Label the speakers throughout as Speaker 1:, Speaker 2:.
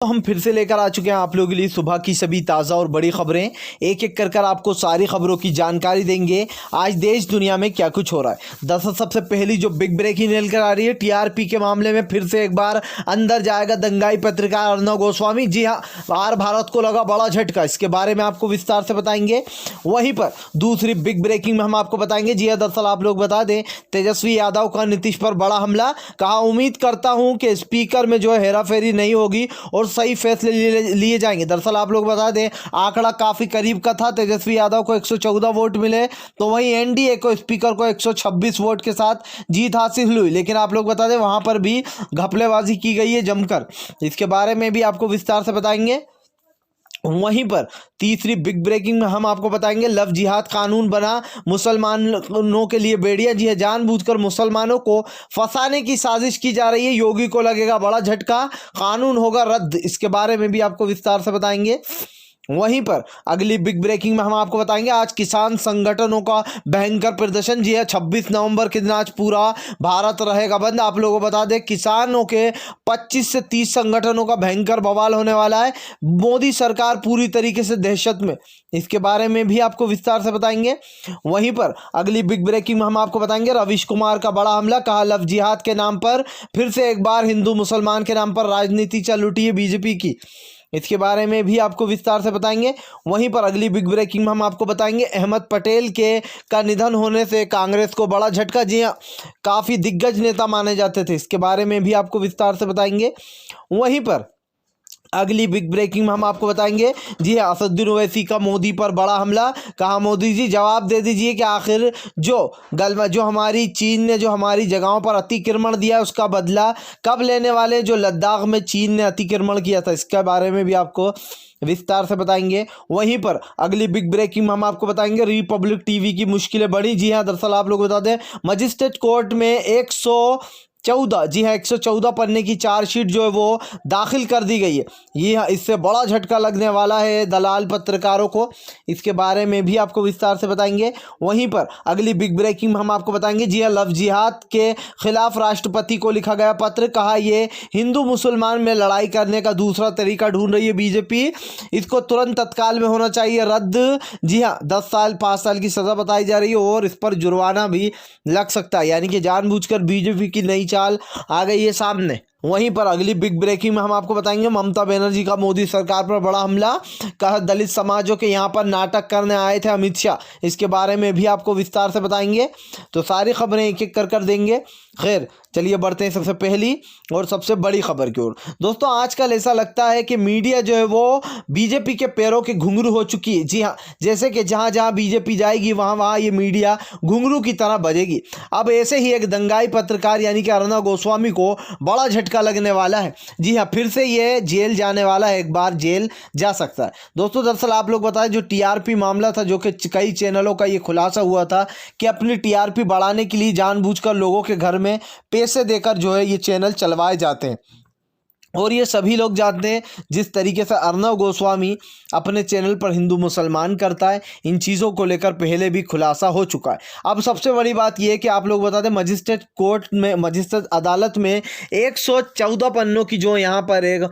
Speaker 1: तो हम फिर से लेकर आ चुके हैं आप लोगों के लिए सुबह की सभी ताज़ा और बड़ी खबरें। एक एक कर आपको सारी खबरों की जानकारी देंगे। आज देश दुनिया में क्या कुछ हो रहा है। दरअसल सबसे पहली जो बिग ब्रेकिंग निकल आ रही है, टीआरपी के मामले में फिर से एक बार अंदर जाएगा दंगाई पत्रकार अर्नव गोस्वामी। जी हाँ, बाहर भारत को लगा बड़ा झटका, इसके बारे में आपको विस्तार से बताएंगे। वहीं पर दूसरी बिग ब्रेकिंग में हम आपको बताएंगे। जी हाँ, दरअसल आप लोग बता दें, तेजस्वी यादव का नीतीश पर बड़ा हमला। कहा, उम्मीद करता हूं कि स्पीकर में जो है हेराफेरी नहीं होगी और सही फैसले लिए जाएंगे। दरअसल आप लोग बता दें, आंकड़ा काफी करीब का था। तेजस्वी यादव को 114 वोट मिले, तो वहीं एनडीए को स्पीकर को 126 वोट के साथ जीत हासिल हुई। लेकिन आप लोग बता दें, वहां पर भी घपलेबाजी की गई है जमकर। इसके बारे में भी आपको विस्तार से बताएंगे। वहीं पर तीसरी बिग ब्रेकिंग में हम आपको बताएंगे, लव जिहाद कानून बना मुसलमानों के लिए बेड़िया। जी है, जानबूझकर मुसलमानों को फंसाने की साजिश की जा रही है। योगी को लगेगा बड़ा झटका, कानून होगा रद्द। इसके बारे में भी आपको विस्तार से बताएंगे। वहीं पर अगली बिग ब्रेकिंग में हम आपको बताएंगे, आज किसान संगठनों का भयंकर प्रदर्शन। जी है, 26 नवंबर के दिन आज पूरा भारत रहेगा बंद। आप लोगों को बता दें, किसानों के 25 से 30 संगठनों का भयंकर बवाल होने वाला है। मोदी सरकार पूरी तरीके से दहशत में। इसके बारे में भी आपको विस्तार से बताएंगे। वहीं पर अगली बिग ब्रेकिंग में हम आपको बताएंगे, रवीश कुमार का बड़ा हमला। कहा, लव जिहाद के नाम पर फिर से एक बार हिंदू मुसलमान के नाम पर राजनीति चल उठी है बीजेपी की। इसके बारे में भी आपको विस्तार से बताएंगे। वहीं पर अगली बिग ब्रेकिंग में हम आपको बताएंगे, अहमद पटेल का निधन होने से कांग्रेस को बड़ा झटका। जी हाँ, काफ़ी दिग्गज नेता माने जाते थे। इसके बारे में भी आपको विस्तार से बताएंगे। वहीं पर अगली बिग ब्रेकिंग में हम आपको बताएंगे, जी हाँ, असदुद्दीन ओवैसी का मोदी पर बड़ा हमला। कहा, मोदी जी जवाब दे दीजिए कि आखिर जो हमारी चीन ने जो हमारी जगहों पर अतिक्रमण दिया, उसका बदला कब लेने वाले। जो लद्दाख में चीन ने अतिक्रमण किया था, इसके बारे में भी आपको विस्तार से बताएंगे। वहीं पर अगली बिग ब्रेकिंग में हम आपको बताएंगे, रिपब्लिक टीवी की मुश्किलें बढ़ी। जी हाँ, दरअसल आप लोग बता दें, मजिस्ट्रेट कोर्ट में 114, जी हाँ, 114 पन्ने की चार्जशीट जो है वो दाखिल कर दी गई है। ये हाँ, इससे बड़ा झटका लगने वाला है दलाल पत्रकारों को। इसके बारे में भी आपको विस्तार से बताएंगे। वहीं पर अगली बिग ब्रेकिंग में हम आपको बताएंगे, जी हाँ, लव जिहाद के खिलाफ राष्ट्रपति को लिखा गया पत्र। कहा, ये हिंदू मुसलमान में लड़ाई करने का दूसरा तरीका ढूंढ रही है बीजेपी, इसको तुरंत तत्काल में होना चाहिए रद्द। जी हाँ, 10 साल 5 साल की सजा बताई जा रही है और इस पर जुर्माना भी लग सकता है। यानी कि जानबूझकर बीजेपी की नई चाल आ गई है सामने। वहीं पर अगली बिग ब्रेकिंग में हम आपको बताएंगे, ममता बनर्जी का मोदी सरकार पर बड़ा हमला। कहा, दलित समाजों के यहाँ पर नाटक करने आए थे अमित शाह। इसके बारे में भी आपको विस्तार से बताएंगे। तो सारी खबरें एक एक कर देंगे। खैर, चलिए बढ़ते हैं सबसे पहली और सबसे बड़ी खबर की ओर। दोस्तों, आजकल ऐसा लगता है कि मीडिया जो है वो बीजेपी के पैरों के घुंघरू हो चुकी है। जी हाँ, जैसे कि जहाँ जहाँ बीजेपी जाएगी वहाँ वहाँ ये मीडिया घुंघरू की तरह बजेगी। अब ऐसे ही एक दंगाई पत्रकार यानी कि अर्नव गोस्वामी को बड़ा झटका लगने वाला है। जी हाँ, फिर से ये जेल जाने वाला है, एक बार जेल जा सकता है। दोस्तों, दरअसल आप लोग बताएं, जो टीआरपी मामला था, जो कि कई चैनलों का ये खुलासा हुआ था कि अपनी टीआरपी बढ़ाने के लिए जानबूझकर लोगों के घर में पैसे देकर जो है ये चैनल चलवाए जाते हैं। और ये सभी लोग जानते हैं जिस तरीके से अर्नव गोस्वामी अपने चैनल पर हिंदू मुसलमान करता है, इन चीज़ों को लेकर पहले भी खुलासा हो चुका है। अब सबसे बड़ी बात यह है कि आप लोग बता दें, मजिस्ट्रेट अदालत में 114 पन्नों की जो यहाँ पर एक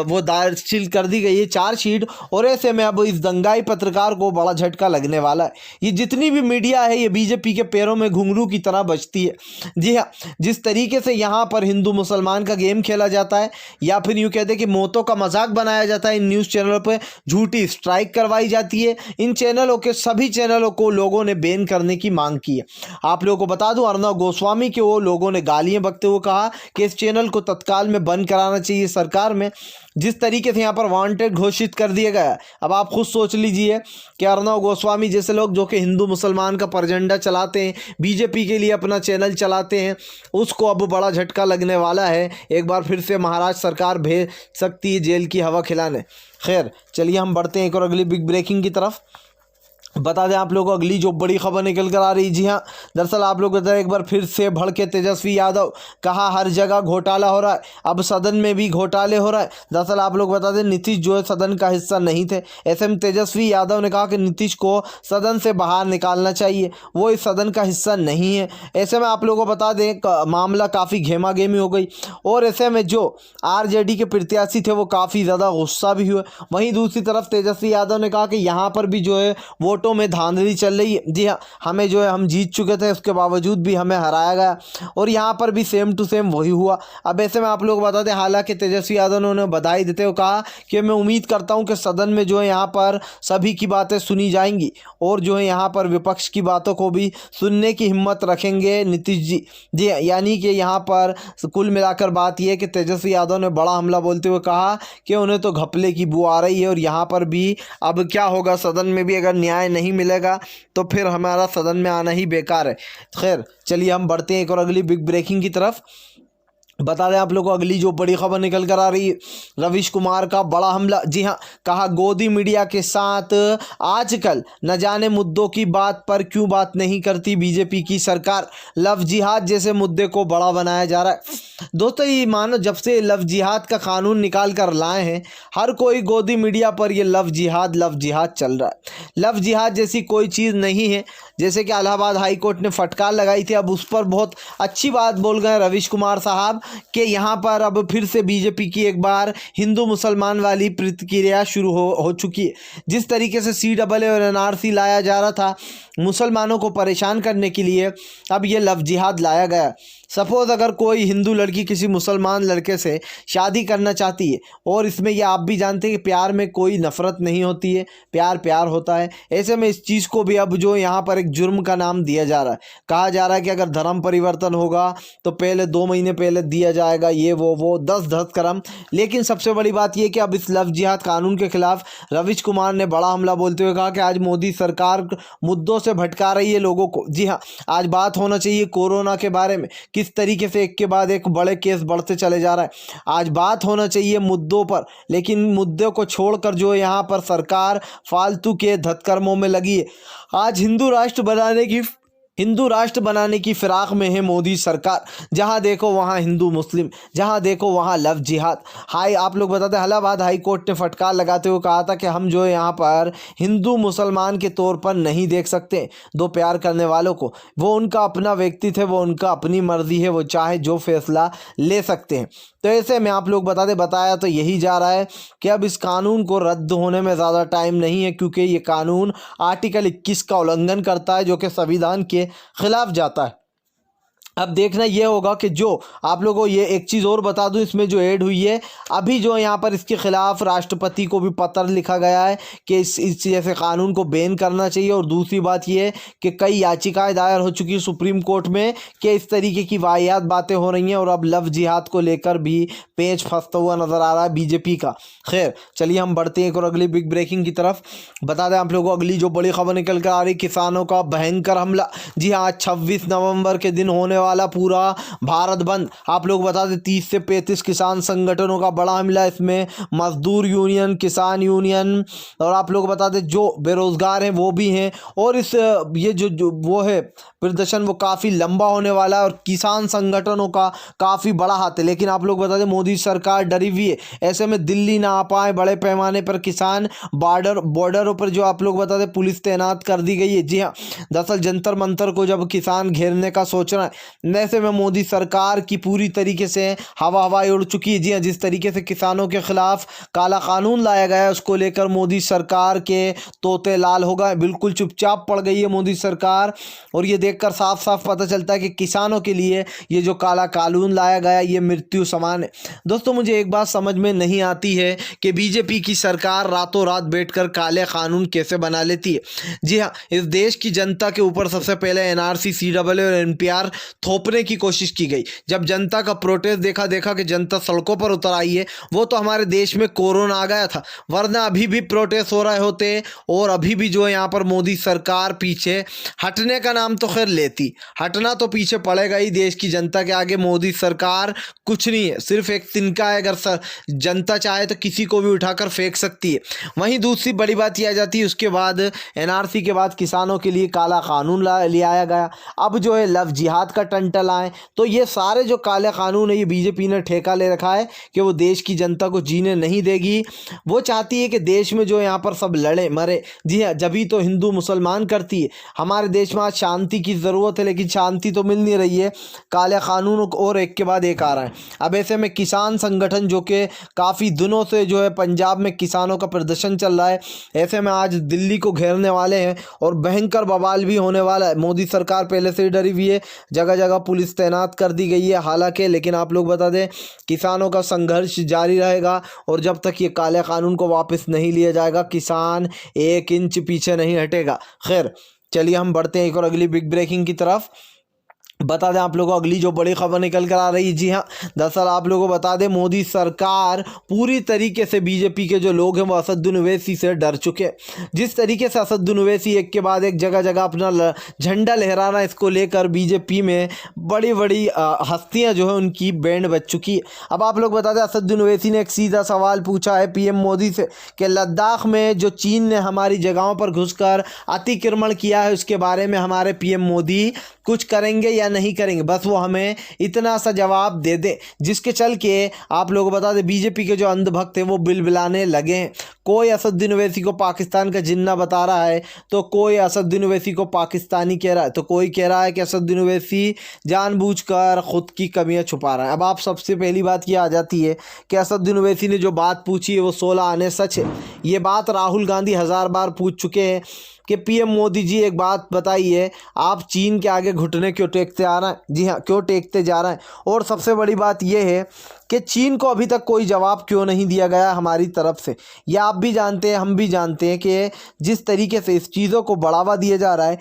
Speaker 1: वो दाखिल कर दी गई है चार्जशीट। और ऐसे में अब इस दंगाई पत्रकार को बड़ा झटका लगने वाला है। ये जितनी भी मीडिया है, ये बीजेपी के पैरों में घुंघरू की तरह बजती है। जी हाँ, जिस तरीके से यहाँ पर हिंदू मुसलमान का गेम खेला जाता है, या फिर यूँ कहते हैं कि मौतों का मजाक बनाया जाता है, इन न्यूज़ चैनलों पर झूठी स्ट्राइक करवाई जाती है। इन चैनलों के सभी चैनलों को लोगों ने बैन करने की मांग की है। आप लोगों को बता दूं, अर्नव गोस्वामी के वो लोगों ने गालियां बकते हुए कहा कि इस चैनल को तत्काल में बंद कराना चाहिए सरकार में। जिस तरीके से यहाँ पर वांटेड घोषित कर दिया गया, अब आप खुद सोच लीजिए कि अर्नव गोस्वामी जैसे लोग जो कि हिंदू मुसलमान का परझंडा चलाते हैं, बीजेपी के लिए अपना चैनल चलाते हैं, उसको अब बड़ा झटका लगने वाला है। एक बार फिर से महाराष्ट्र सरकार भेज सकती है जेल की हवा खिलाने। खैर, चलिए हम बढ़ते हैं एक और अगली बिग ब्रेकिंग की तरफ। बता दें आप लोगों को अगली जो बड़ी खबर निकल कर आ रही, जी हाँ, दरअसल आप लोग बताएं एक बार फिर से भड़के तेजस्वी यादव, कहा हर जगह घोटाला हो रहा है, अब सदन में भी घोटाले हो रहा है। दरअसल आप लोग बता दें नीतीश जो है सदन का हिस्सा नहीं थे, ऐसे में तेजस्वी यादव ने कहा कि नीतीश को सदन से बाहर निकालना चाहिए, वो इस सदन का हिस्सा नहीं है। ऐसे में आप लोगों को बता दें मामला काफ़ी घेमा घेमी हो गई और ऐसे में जो आरजेडी के प्रत्याशी थे वो काफ़ी ज़्यादा गुस्सा भी हुए। वहीं दूसरी तरफ तेजस्वी यादव ने कहा कि यहाँ पर भी जो है वोटों में धांधली चल रही है। जी हाँ, हमें जो है हम जीत चुके थे, उसके बावजूद भी हमें हराया गया और यहाँ पर भी सेम टू सेम वही हुआ। अब ऐसे में आप लोग बता दें, हालांकि तेजस्वी यादव ने उन्हें बधाई देते हुए कहा कि मैं उम्मीद करता हूँ कि सदन में जो है यहाँ पर सभी की बातें सुनी जाएंगी और जो है यहाँ पर विपक्ष की बातों को भी सुनने की हिम्मत रखेंगे नीतीश जी। जी हाँ, यानी कि यहाँ पर कुल मिलाकर बात यह है कि तेजस्वी यादव ने बड़ा हमला बोलते हुए कहा कि उन्हें तो घपले की बू आ रही है और यहाँ पर भी अब क्या होगा, सदन में भी अगर न्याय नहीं मिलेगा तो फिर हमारा सदन में आना ही बेकार है। खैर चलिए हम बढ़ते हैं एक और अगली बिग ब्रेकिंग की तरफ। बता दें आप लोगों को अगली जो बड़ी खबर निकल कर आ रही है, रवीश कुमार का बड़ा हमला। जी हाँ, कहा गोदी मीडिया के साथ आजकल न जाने मुद्दों की बात पर क्यों बात नहीं करती बीजेपी की सरकार, लव जिहाद जैसे मुद्दे को बड़ा बनाया जा रहा है। दोस्तों ये मानो जब से लव जिहाद का कानून निकाल कर लाए हैं, हर कोई गोदी मीडिया पर ये लव जिहाद चल रहा है। लव जिहाद जैसी कोई चीज़ नहीं है। जैसे कि इलाहाबाद हाई कोर्ट ने फटकार लगाई थी, अब उस पर बहुत अच्छी बात बोल गए रवीश कुमार साहब कि यहाँ पर अब फिर से बीजेपी की एक बार हिंदू मुसलमान वाली प्रतिक्रिया शुरू हो चुकी है। जिस तरीके से CAA और NRC लाया जा रहा था मुसलमानों को परेशान करने के लिए, अब ये लव जिहाद लाया गया। सपोज़ अगर कोई हिंदू लड़की किसी मुसलमान लड़के से शादी करना चाहती है, और इसमें ये आप भी जानते हैं कि प्यार में कोई नफ़रत नहीं होती है, प्यार प्यार होता है। ऐसे में इस चीज़ को भी अब जो यहाँ पर एक जुर्म का नाम दिया जा रहा है। कहा जा रहा है कि अगर धर्म परिवर्तन होगा तो पहले 2 महीने पहले दिया जाएगा ये वो 10 कर्म। लेकिन सबसे बड़ी बात यह कि अब इस लव जिहाद कानून के खिलाफ रवीश कुमार ने बड़ा हमला बोलते हुए कहा कि आज मोदी सरकार मुद्दों से भटका रही है लोगों को। जी हाँ, आज बात होना चाहिए कोरोना के बारे में, किस तरीके से एक के बाद एक बड़े केस बढ़ते चले जा रहा है। आज बात होना चाहिए मुद्दों पर, लेकिन मुद्दों को छोड़कर जो यहाँ पर सरकार फालतू के धत्कर्मों में लगी है। आज हिंदू राष्ट्र बनाने की फिराक में है मोदी सरकार। जहां देखो वहां हिंदू मुस्लिम, जहां देखो वहां लव जिहाद। आप लोग बताते हैं इलाहाबाद हाई कोर्ट ने फटकार लगाते हुए कहा था कि हम जो है यहाँ पर हिंदू मुसलमान के तौर पर नहीं देख सकते दो प्यार करने वालों को। वो उनका अपना व्यक्तित्व है, वो उनका अपनी मर्जी है, वो चाहे जो फैसला ले सकते हैं। तो ऐसे में आप लोग बताया तो यही जा रहा है कि अब इस कानून को रद्द होने में ज़्यादा टाइम नहीं है, क्योंकि ये कानून आर्टिकल 21 का उल्लंघन करता है, जो कि संविधान के खिलाफ जाता है। अब देखना ये होगा कि जो आप लोगों को ये एक चीज़ और बता दूं, इसमें जो ऐड हुई है अभी जो यहाँ पर इसके खिलाफ राष्ट्रपति को भी पत्र लिखा गया है कि इस जैसे कानून को बैन करना चाहिए। और दूसरी बात ये है कि कई याचिकाएं दायर हो चुकी है सुप्रीम कोर्ट में कि इस तरीके की वाहियात बातें हो रही हैं और अब लव जिहाद को लेकर भी पेच फंसता हुआ नज़र आ रहा है बीजेपी का। खैर चलिए हम बढ़ते हैं एक और अगली बिग ब्रेकिंग की तरफ। बता दें आप लोगों को अगली जो बड़ी खबर निकल कर आ रही, किसानों का भयंकर हमला। जी हाँ, 26 नवंबर के दिन होने वाला पूरा भारत बंद। आप लोग बता दें 30 से 35 किसान संगठनों का बड़ा हमला, इसमें मजदूर यूनियन, किसान यूनियन और आप लोग बता दें जो बेरोजगार हैं वो भी हैं। और इस ये जो वो है प्रदर्शन वो काफ़ी लंबा होने वाला है और किसान संगठनों का काफ़ी बड़ा हाथ है। लेकिन आप लोग बता दें मोदी सरकार डरी हुई है, ऐसे में दिल्ली ना आ पाए बड़े पैमाने पर किसान। बॉर्डरों पर जो आप लोग बता दें पुलिस तैनात कर दी गई है। जी हाँ, दरअसल जंतर मंतर को जब किसान घेरने का सोच रहा है, ऐसे में मोदी सरकार की पूरी तरीके से हवाएं उड़ चुकी है। जी हाँ, जिस तरीके से किसानों के खिलाफ काला कानून लाया गया है उसको लेकर मोदी सरकार के तोते लाल हो गए, बिल्कुल चुपचाप पड़ गई है मोदी सरकार। और ये देखकर साफ साफ पता चलता है कि किसानों के लिए ये जो काला कानून लाया गया ये मृत्यु समान है। दोस्तों मुझे एक बात समझ में नहीं आती है कि बीजेपी की सरकार रातों रात बैठकर काले कानून कैसे बना लेती है। जी हाँ, इस देश की जनता के ऊपर सबसे पहले NRC, CAA और NPR थोपने की कोशिश की गई। जब जनता का प्रोटेस्ट देखा कि जनता सड़कों पर उतर आई है, वो तो हमारे देश में कोरोना आ गया था, वरना अभी भी प्रोटेस्ट हो रहे होते और अभी भी जो है यहाँ पर मोदी सरकार पीछे हटने का नाम तो खैर लेती, हटना तो पीछे पड़ेगा ही। देश की जनता के आगे मोदी सरकार कुछ नहीं है, सिर्फ एक तिनका है। अगर जनता चाहे तो किसी को भी उठाकर फेंक सकती है। वहीं दूसरी बड़ी बात यह आ जाती है, उसके बाद एनआरसी के बाद किसानों के लिए काला कानून ले आया गया। अब जो है लव जिहाद का टंटल आए, तो ये सारे जो काले कानून है, ये बीजेपी ने ठेका ले रखा है कि वो देश की जनता को जीने नहीं देगी। वो चाहती है कि देश में जो यहाँ पर सब लड़े मरे। जी हाँ, जभी तो हिंदू मुसलमान करती है। हमारे देश में आज शांति की ज़रूरत है, लेकिन शांति तो मिल नहीं रही है। काले कानून और एक के बाद एक आ रहा है। अब ऐसे में किसान संगठन जो कि काफ़ी दिनों से जो है पंजाब में किसानों का प्रदर्शन चल रहा है, ऐसे में आज दिल्ली को घेरने वाले हैं और भयंकर बवाल भी होने वाला है। मोदी सरकार पहले से ही डरी हुई है, जगह जगह पुलिस तैनात कर दी गई है हालांकि, लेकिन आप लोग बता दें किसानों का संघर्ष जारी रहेगा और जब तक ये काले कानून को वापस नहीं लिया जाएगा, किसान एक इंच पीछे नहीं हटेगा। खैर चलिए हम बढ़ते हैं एक और अगली बिग ब्रेकिंग की तरफ। बता दें आप लोगों को अगली जो बड़ी खबर निकल कर आ रही है, जी हाँ, दरअसल आप लोगों को बता दें मोदी सरकार पूरी तरीके से बीजेपी के जो लोग हैं वो असदुद्दीन ओवैसी से डर चुके। जिस तरीके से असदुद्दीन ओवैसी एक के बाद एक जगह जगह अपना झंडा लहराना, इसको लेकर बीजेपी में बड़ी बड़ी हस्तियां जो है उनकी बैंड बज चुकी है। अब आप लोग बता दें असदुद्दीन ओवैसी ने एक सीधा सवाल पूछा है पीएम मोदी से कि लद्दाख में जो चीन ने हमारी जगहों पर घुसकर अतिक्रमण किया है, उसके बारे में हमारे पीएम मोदी कुछ करेंगे या नहीं करेंगे। बस वो हमें इतना सा जवाब दे दे, जिसके चल के आप लोगों को बता दें बीजेपी के जो अंधभक्त हैं वो बिलबिलाने लगे हैं। कोई असदुद्दीन ओवैसी को पाकिस्तान का जिन्ना बता रहा है, तो कोई असदुद्दीन ओवैसी को पाकिस्तानी कह रहा है, तो कोई कह रहा है कि असदुद्दीन ओवैसी जानबूझकर खुद की कमियां छुपा रहा है। अब आप सबसे पहली बात ये आ जाती है कि असदुद्दीन ओवैसी ने जो बात पूछी है वो 16 आने सच है। ये बात राहुल गांधी 1000 बार पूछ चुके हैं कि पीएम मोदी जी एक बात बताइए, आप चीन के आगे घुटने क्यों टेकते आ रहे हैं? जी हाँ, क्यों टेकते जा रहे हैं? और सबसे बड़ी बात यह है कि चीन को अभी तक कोई जवाब क्यों नहीं दिया गया हमारी तरफ से। ये आप भी जानते हैं, हम भी जानते हैं कि जिस तरीके से इस चीज़ों को बढ़ावा दिया जा रहा है,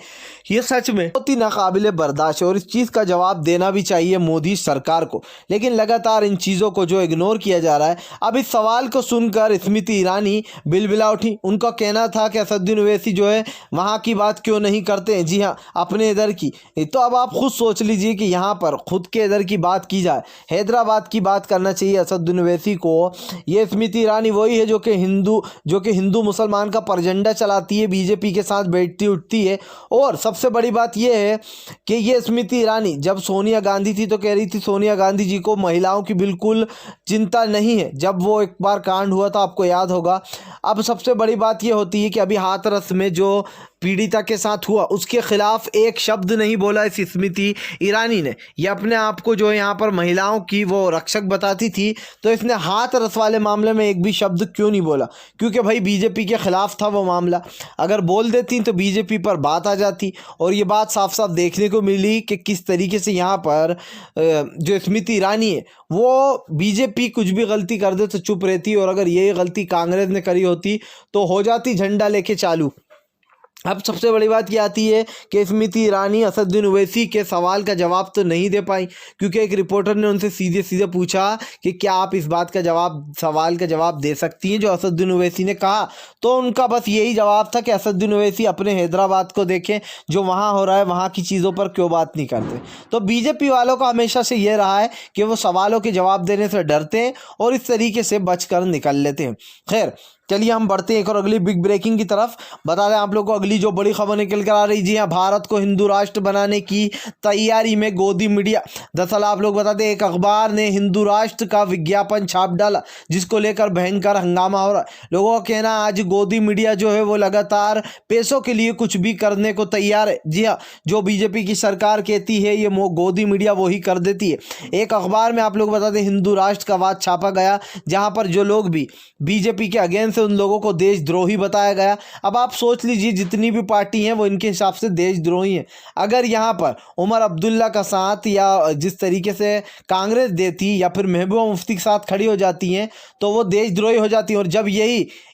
Speaker 1: ये सच में बहुत ही नाकाबिले बर्दाश्त है और इस चीज़ का जवाब देना भी चाहिए मोदी सरकार को। लेकिन लगातार इन चीज़ों को जो इग्नोर किया जा रहा है। अब इस सवाल को सुनकर स्मृति ईरानी बिलबिला उठी। उनका कहना था कि असदुद्दीन ओवैसी जो है वहाँ की बात क्यों नहीं करते हैं, जी हाँ, अपने इधर की। तो अब आप खुद सोच लीजिए कि यहाँ पर खुद के इधर की बात की जाए, हैदराबाद की बात करना चाहिए असदुद्दीन ओवैसी को। ये स्मृति ईरानी वही है जो कि हिंदू मुसलमान का परझंडा चलाती है, बीजेपी के साथ बैठती उठती है। और सबसे बड़ी बात यह है कि ये स्मृति ईरानी जब सोनिया गांधी थी तो कह रही थी सोनिया गांधी जी को महिलाओं की बिल्कुल चिंता नहीं है, जब वो एक बार कांड हुआ था, आपको याद होगा। अब सबसे बड़ी बात यह होती है कि अभी हाथरस में जो पीड़िता के साथ हुआ उसके खिलाफ एक शब्द नहीं बोला इस स्मृति ईरानी ने। ये अपने आप को जो यहाँ पर महिलाओं की वो रक्षक बताती थी, तो इसने हाथरस वाले मामले में एक भी शब्द क्यों नहीं बोला? क्योंकि भाई बीजेपी के खिलाफ था वो मामला। अगर बोल देती तो बीजेपी पर बात आ जाती। और ये बात साफ साफ देखने को मिली कि किस तरीके से यहाँ पर जो स्मृति ईरानी है वो बीजेपी कुछ भी गलती कर दे तो चुप रहती, और अगर ये गलती कांग्रेस ने करी होती तो हो जाती झंडा लेके चालू। अब सबसे बड़ी बात ये आती है कि स्मृति ईरानी असदुद्दीन ओवैसी के सवाल का जवाब तो नहीं दे पाई, क्योंकि एक रिपोर्टर ने उनसे सीधे सीधे पूछा कि क्या आप इस बात का सवाल का जवाब दे सकती हैं जो असदुद्दीन ओवैसी ने कहा। तो उनका बस यही जवाब था कि असदुद्दीन ओवैसी अपने हैदराबाद को देखें, जो वहाँ हो रहा है वहाँ की चीज़ों पर क्यों बात नहीं करते। तो बीजेपी वालों का हमेशा से ये रहा है कि वो सवालों के जवाब देने से डरते हैं और इस तरीके से बचकर निकल लेते हैं। खैर चलिए हम बढ़ते हैं एक और अगली बिग ब्रेकिंग की तरफ। बता दें आप लोग को अगली जो बड़ी खबर निकल कर आ रही, जी हाँ, भारत को हिंदू राष्ट्र बनाने की तैयारी में गोदी मीडिया। दरअसल आप लोग बता दें एक अखबार ने हिंदू राष्ट्र का विज्ञापन छाप डाला, जिसको लेकर भयंकर हंगामा हो रहा है। लोगों का कहना आज गोदी मीडिया जो है वो लगातार पैसों के लिए कुछ भी करने को तैयार है। जी हाँ, जो बीजेपी की सरकार कहती है ये गोदी मीडिया वो ही कर देती है। एक अखबार में आप लोग बता दें हिंदू राष्ट्र का वाद छापा गया, जहाँ पर जो लोग भी बीजेपी के अगेंस्ट से उन लोगों को देशद्रोही बताया गया। अब आप सोच लीजिए, जितनी भी पार्टी हैं वो इनके हिसाब से देशद्रोही हैं। अगर यहाँ पर उमर अब्दुल्ला का साथ या जिस तरीके से कांग्रेस देती या फिर महबूबा मुफ्ती के साथ खड़ी हो जाती हैं तो वो देशद्रोही हो जाती हैं। और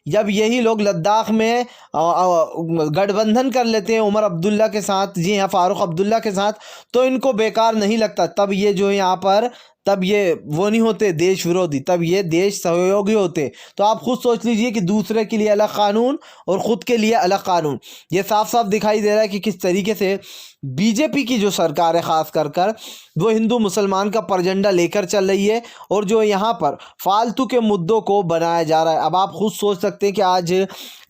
Speaker 1: जब यही लोग लद्दाख में गठबंधन कर लेते हैं उमर अब्दुल्ला के साथ, जी हाँ, फारूक अब्दुल्ला के साथ, तो इनको बेकार नहीं लगता। तब ये जो है यहाँ पर, तब ये वो नहीं होते देश विरोधी, तब ये देश सहयोगी होते। तो आप खुद सोच लीजिए कि दूसरे के लिए अलग कानून और खुद के लिए अलग कानून। ये साफ साफ दिखाई दे रहा है कि किस तरीके से बीजेपी की जो सरकार है खास कर वो हिंदू मुसलमान का परझंडा लेकर चल रही है और जो यहाँ पर फालतू के मुद्दों को बनाया जा रहा है। अब आप खुद सोच सकते हैं कि आज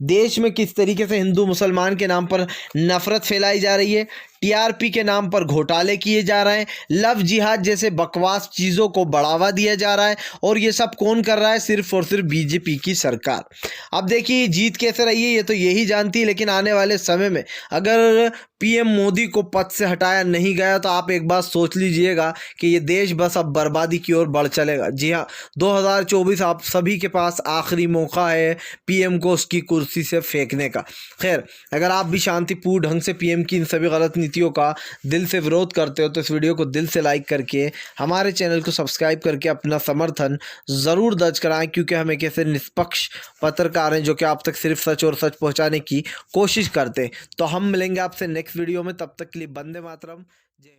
Speaker 1: देश में किस तरीके से हिंदू मुसलमान के नाम पर नफरत फैलाई जा रही है, टीआरपी के नाम पर घोटाले किए जा रहे हैं, लव जिहाद जैसे बकवास चीज़ों को बढ़ावा दिया जा रहा है। और ये सब कौन कर रहा है? सिर्फ और सिर्फ बीजेपी की सरकार। अब देखिए जीत कैसे रही है ये तो यही जानती है, लेकिन आने वाले समय में अगर पीएम मोदी को पद से हटाया नहीं गया तो आप एक बात सोच लीजिएगा कि ये देश बस अब बर्बादी की ओर बढ़ चलेगा। जी हाँ, 2024 आप सभी के पास आखिरी मौका है पीएम को उसकी कुर्सी से फेंकने का। खैर, अगर आप भी शांतिपूर्ण ढंग से पीएम की इन सभी गलत नीतियों का दिल से विरोध करते हो तो इस वीडियो को दिल से लाइक करके हमारे चैनल को सब्सक्राइब करके अपना समर्थन ज़रूर दर्ज कराएं, क्योंकि हम एक ऐसे निष्पक्ष पत्रकार हैं जो कि आप तक सिर्फ सच और सच पहुंचाने की कोशिश करते हैं। तो हम मिलेंगे आपसे नेक्स्ट वीडियो में, तब तक के लिए वंदे मातरम। जय